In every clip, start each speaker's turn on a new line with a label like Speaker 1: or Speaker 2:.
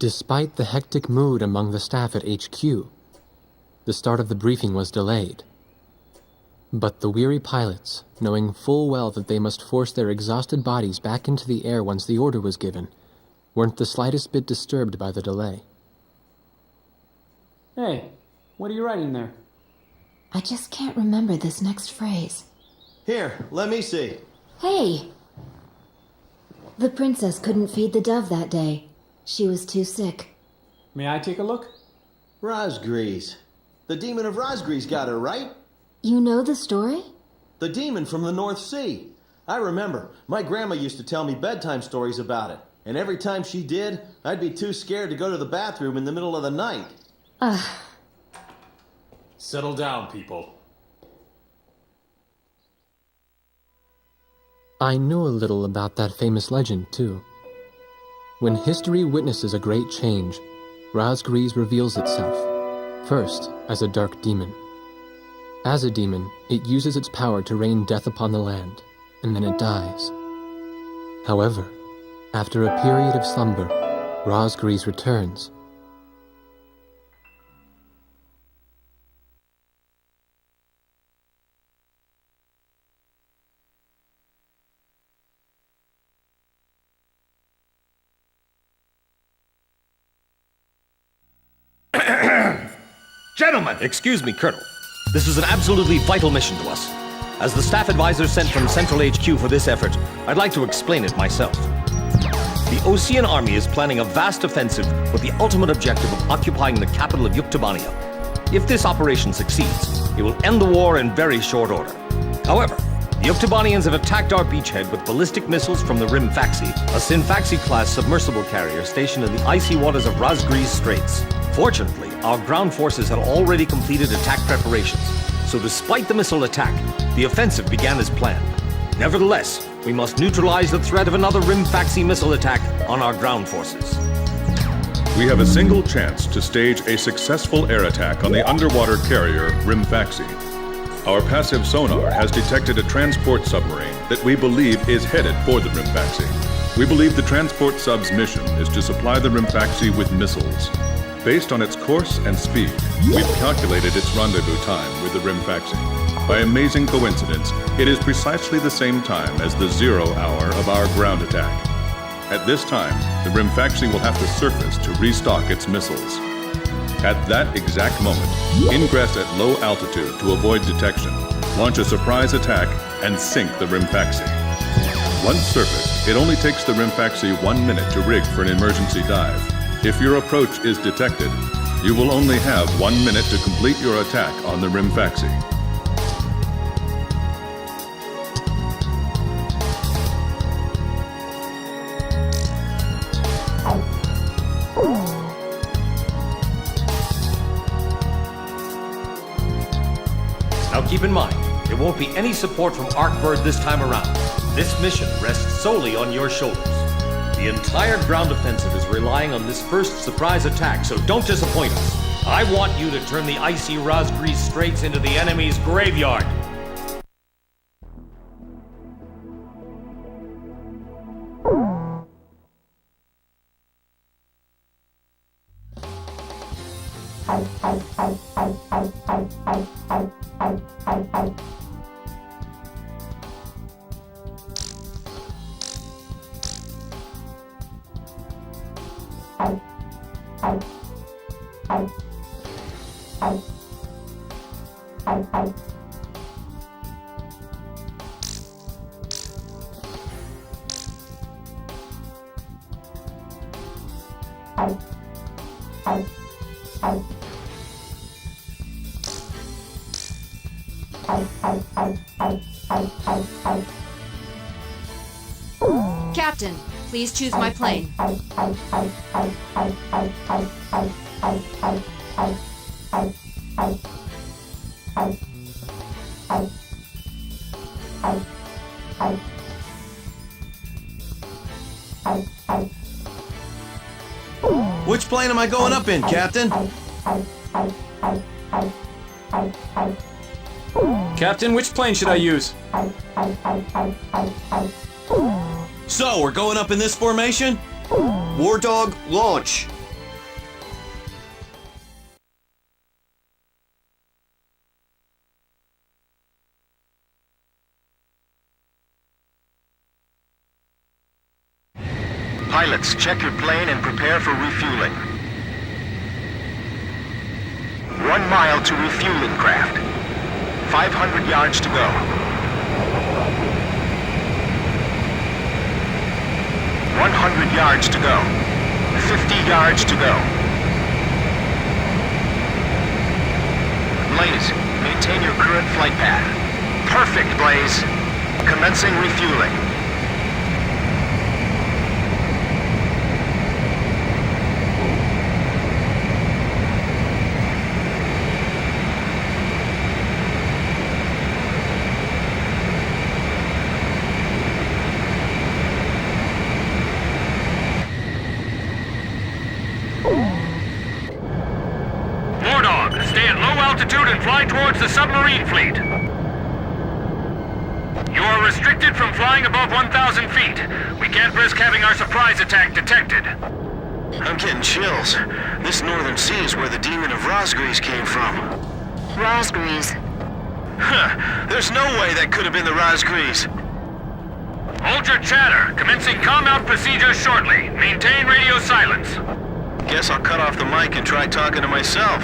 Speaker 1: Despite the hectic mood among the staff at HQ, the start of the briefing was delayed. But the weary pilots, knowing full well that they must force their exhausted bodies back into the air once the order was given, weren't the slightest bit disturbed by the delay.
Speaker 2: Hey, what are you writing there?
Speaker 3: I just can't remember this next phrase.
Speaker 4: Here, let me see.
Speaker 3: Hey! The princess couldn't feed the dove that day. She was too sick.
Speaker 2: May I take a look?
Speaker 4: Razgriz. The demon of Razgriz got her, right?
Speaker 3: You know the story?
Speaker 4: The demon from the North Sea. I remember. My grandma used to tell me bedtime stories about it. And every time she did, I'd be too scared to go to the bathroom in the middle of the night.
Speaker 5: Settle down, people.
Speaker 1: I knew a little about that famous legend, too. When history witnesses a great change, Razgriz reveals itself, first as a dark demon. As a demon, it uses its power to rain death upon the land, and then it dies. However, after a period of slumber, Razgriz returns.
Speaker 6: Gentlemen! Excuse me, Colonel. This is an absolutely vital mission to us. As the staff advisor sent from Central HQ for this effort, I'd like to explain it myself. The Osean army is planning a vast offensive with the ultimate objective of occupying the capital of Yuktobania. If this operation succeeds, it will end the war in very short order. However, the Yuktobanians have attacked our beachhead with ballistic missiles from the Hrimfaxi, a Hrimfaxi-class submersible carrier stationed in the icy waters of Razgriz Straits. Fortunately, our ground forces had already completed attack preparations, so despite the missile attack, the offensive began as planned. Nevertheless, we must neutralize the threat of another Hrimfaxi missile attack on our ground forces.
Speaker 7: We have a single chance to stage a successful air attack on the underwater carrier Hrimfaxi. Our passive sonar has detected a transport submarine that we believe is headed for the Hrimfaxi. We believe the transport sub's mission is to supply the Hrimfaxi with missiles. Based on its course and speed, we've calculated its rendezvous time with the Hrimfaxi. By amazing coincidence, it is precisely the same time as the 0 hour of our ground attack. At this time, the Hrimfaxi will have to surface to restock its missiles. At that exact moment, ingress at low altitude to avoid detection, launch a surprise attack, and sink the Hrimfaxi. Once surfaced, it only takes the Hrimfaxi 1 minute to rig for an emergency dive. If your approach is detected, you will only have 1 minute to complete your attack on the Hrimfaxi.
Speaker 6: Now keep in mind, there won't be any support from Arkbird this time around. This mission rests solely on your shoulders. The entire ground offensive is relying on this first surprise attack, so don't disappoint us. I want you to turn the icy Razgriz Straits into the enemy's graveyard.
Speaker 8: Captain, please choose my plane.
Speaker 4: Which plane am I going up in, Captain?
Speaker 2: Captain, which plane should I use?
Speaker 4: So, we're going up in this formation? War Dog, launch.
Speaker 9: Pilots, check your plane and prepare for refueling. 1 mile to refueling craft. 500 yards to go. 100 yards to go. 50 yards to go. Blaze, maintain your current flight path. Perfect, Blaze. Commencing refueling.
Speaker 10: Stay at low altitude and fly towards the submarine fleet. You are restricted from flying above 1,000 feet. We can't risk having our surprise attack detected.
Speaker 9: I'm getting chills. This northern sea is where the demon of Razgriz came from.
Speaker 3: Razgriz.
Speaker 9: Huh. There's no way that could have been the Razgriz.
Speaker 10: Hold your chatter. Commencing comm-out procedures shortly. Maintain radio silence.
Speaker 9: Guess I'll cut off the mic and try talking to myself.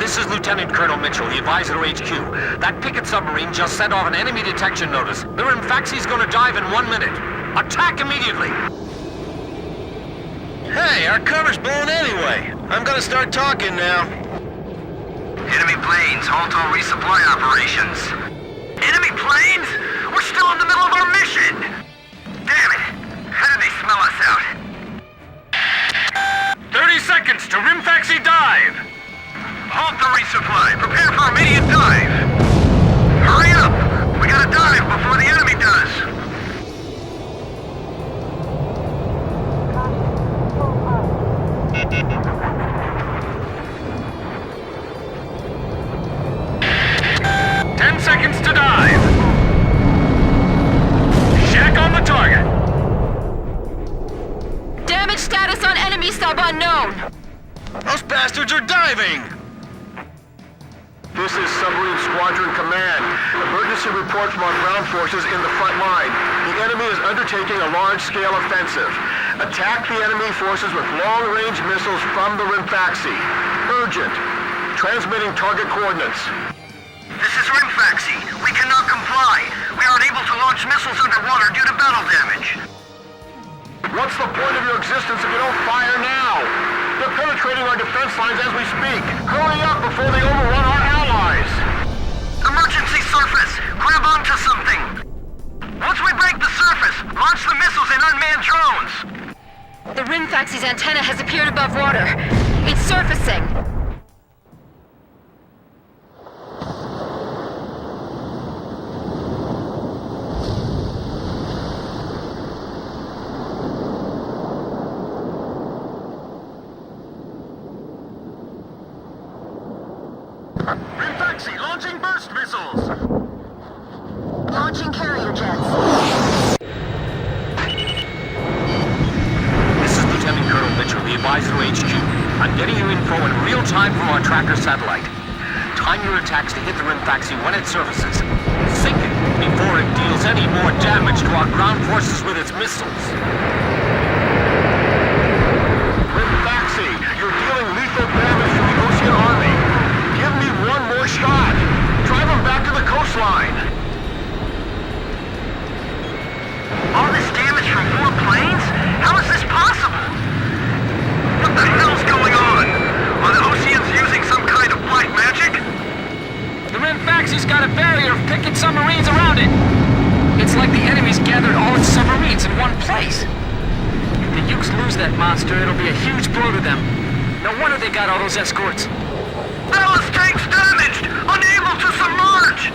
Speaker 6: This is Lieutenant Colonel Mitchell, the advisor to HQ. That picket submarine just sent off an enemy detection notice. The Hrimfaxi's gonna dive in 1 minute. Attack immediately!
Speaker 9: Hey, our cover's blown anyway. I'm gonna start talking now.
Speaker 11: Enemy planes, halt all resupply operations. Enemy planes? We're still in the middle of our mission! Damn it! How did they smell us out?
Speaker 10: 30 seconds to Hrimfaxi dive!
Speaker 11: Halt the resupply! Prepare for immediate dive! Hurry up! We gotta dive before the enemy does!
Speaker 10: Seconds to dive. Shack on the target.
Speaker 8: Damage status on enemy sub unknown.
Speaker 9: Those bastards are diving!
Speaker 11: This is Submarine Squadron Command. Emergency report from our ground forces in the front line. The enemy is undertaking a large-scale offensive. Attack the enemy forces with long-range missiles from the Hrimfaxi. Urgent. Transmitting target coordinates. This is Hrimfaxi. We cannot comply. We are unable to launch missiles underwater due to battle damage. What's the point of your existence if you don't fire now? They're penetrating our defense lines as we speak. Hurry up before they overrun our allies! Emergency surface! Grab onto something! Once we break the surface, launch the missiles and unmanned drones!
Speaker 8: The Hrimfaxi's antenna has appeared above water. It's surfacing.
Speaker 9: Launching burst missiles!
Speaker 8: Launching carrier jets.
Speaker 6: This is Lieutenant Colonel Mitchell, the advisor to HQ. I'm getting you info in real time from our tracker satellite. Time your attacks to hit the Hrimfaxi when it surfaces. Sink it before it deals any more damage to our ground forces with its missiles.
Speaker 11: Hrimfaxi, you're dealing lethal damage to the Ocean Army. Give me one more shot. Drive them back to the coastline.
Speaker 9: All this damage from 4 planes? How is this possible? What the hell's going on? Are the Oceans using some kind of black magic?
Speaker 12: The Hrimfaxi's got a barrier of picket submarines around it. It's like the enemy's gathered all its submarines in one place. If the Ukes lose that monster, it'll be a huge blow to them. No wonder they got all those escorts.
Speaker 9: Ballast tanks damaged! Unable to submerge!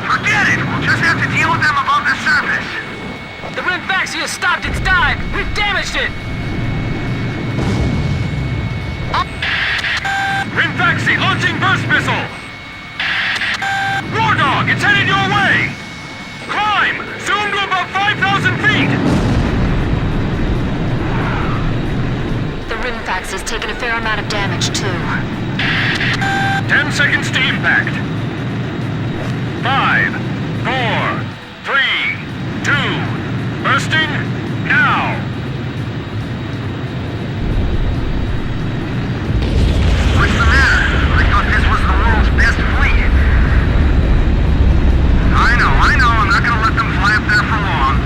Speaker 9: Forget it! We'll just have to deal with them above the surface.
Speaker 12: The Hrimfaxi has stopped its dive! We've damaged it!
Speaker 10: Hrimfaxi launching burst missile! War Dog, it's headed your way! Climb! Zoom to about 5,000 feet!
Speaker 8: The Hrimfaxi's taken a fair amount of damage, too.
Speaker 10: 10 seconds to impact. 5, 4, 3, 2, bursting, now!
Speaker 9: What's the matter? I thought this was the world's best fleet. I know, I'm not gonna let them fly up there for long.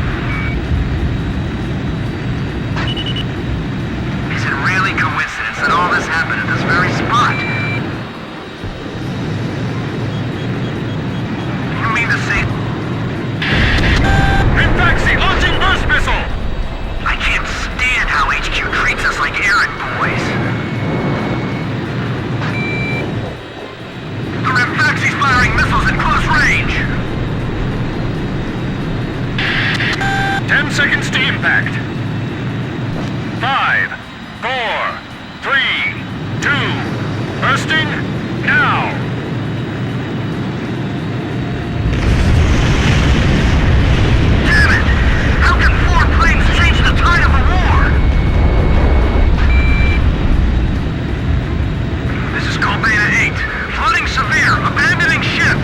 Speaker 9: Is it really coincidence that all this happened at this very spot? You mean to say...
Speaker 10: Hrimfaxi launching burst missile!
Speaker 9: I can't stand how HQ treats us like errand boys. The Hrimfaxi's firing missiles at close range!
Speaker 10: 10 seconds to impact. 5, 4, 3, 2, bursting, now!
Speaker 9: Damn it! How can 4 planes change the tide of a war? This is Colbeta 8. Flooding severe. Abandoning ship.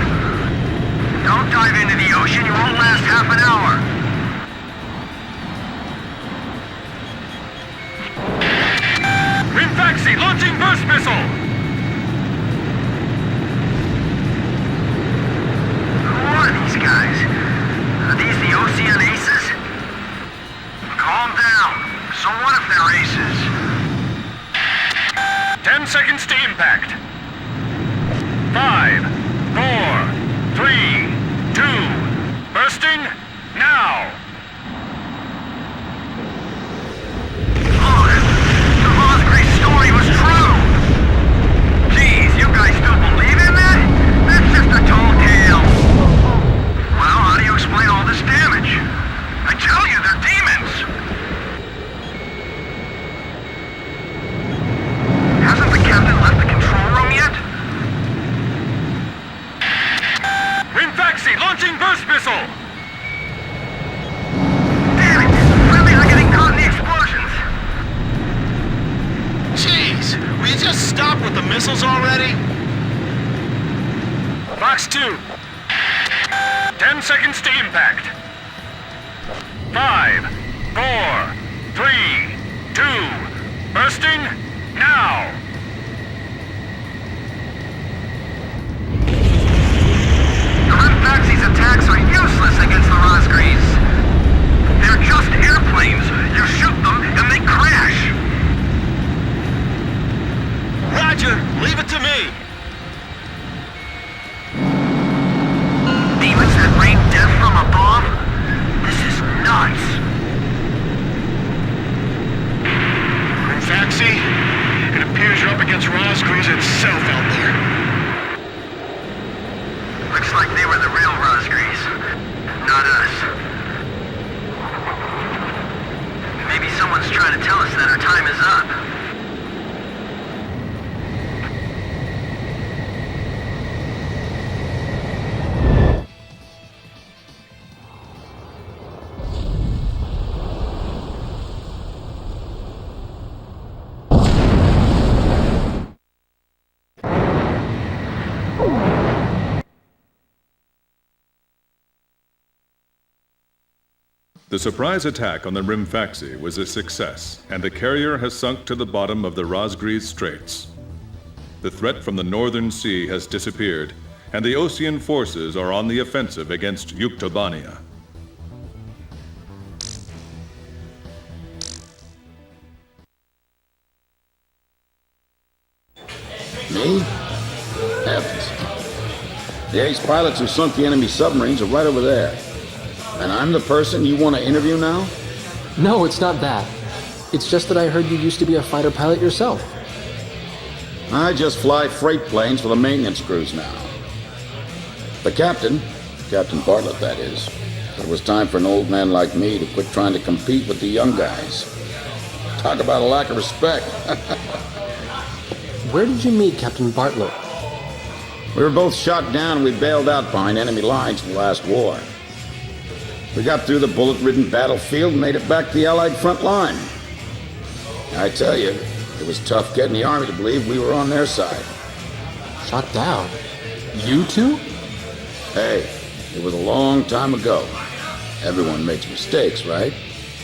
Speaker 9: Don't dive into the ocean. You won't last half an hour.
Speaker 10: Hrimfaxi launching burst missile!
Speaker 9: Who are these guys? Are these the Ocean Aces? Calm down. So what if they're aces?
Speaker 10: 10 seconds to impact. 5, 4, 3, 2, bursting, now!
Speaker 9: Look! The Razgriz story was true! Geez, you guys still believe in that? That's just a tall tale. Well, how do you explain all this damage? I tell you, they're demons! Hasn't the captain left the control room yet?
Speaker 10: Hrimfaxi launching burst missile!
Speaker 9: Damn it! Friendlies are getting caught in the explosions!
Speaker 11: Jeez, will you just stop with the missiles already?
Speaker 12: Box 2.
Speaker 10: 10 seconds to impact. 5, 4, 3, 2, bursting, now!
Speaker 9: The Hrimfaxi's attacks are useless against the Razgriz. They're just airplanes. You shoot them and they crash.
Speaker 11: Roger, leave it to me.
Speaker 9: Demons that rain death from above? This is nuts.
Speaker 11: Hrimfaxi, it appears you're up against Razgriz itself out there.
Speaker 9: Looks like they were the real Razgriz, not us. Maybe someone's trying to tell us that our time is up.
Speaker 7: The surprise attack on the Hrimfaxi was a success, and the carrier has sunk to the bottom of the Razgriz Straits. The threat from the northern sea has disappeared, and the Osean forces are on the offensive against Yuktobania.
Speaker 13: Me? Heavens. The ace pilots who sunk the enemy submarines are right over there. And I'm the person you want to interview now?
Speaker 1: No, it's not that. It's just that I heard you used to be a fighter pilot yourself.
Speaker 13: I just fly freight planes for the maintenance crews now. The captain, Captain Bartlett that is, it was time for an old man like me to quit trying to compete with the young guys. Talk about a lack of respect.
Speaker 1: Where did you meet Captain Bartlett?
Speaker 13: We were both shot down and we bailed out behind enemy lines in the last war. We got through the bullet-ridden battlefield and made it back to the Allied front line. I tell you, it was tough getting the Army to believe we were on their side.
Speaker 1: Shot down? You two?
Speaker 13: Hey, it was a long time ago. Everyone makes mistakes, right?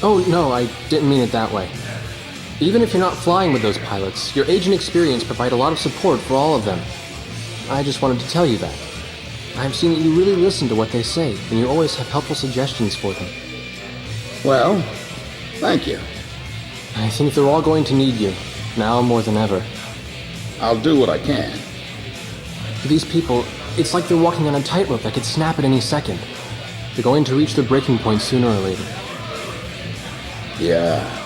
Speaker 1: Oh, no, I didn't mean it that way. Even if you're not flying with those pilots, your age and experience provide a lot of support for all of them. I just wanted to tell you that. I've seen that you really listen to what they say, and you always have helpful suggestions for them.
Speaker 13: Well, thank you.
Speaker 1: I think they're all going to need you, now more than ever.
Speaker 13: I'll do what I can.
Speaker 1: These people, it's like they're walking on a tightrope that could snap at any second. They're going to reach the breaking point sooner or later.
Speaker 13: Yeah.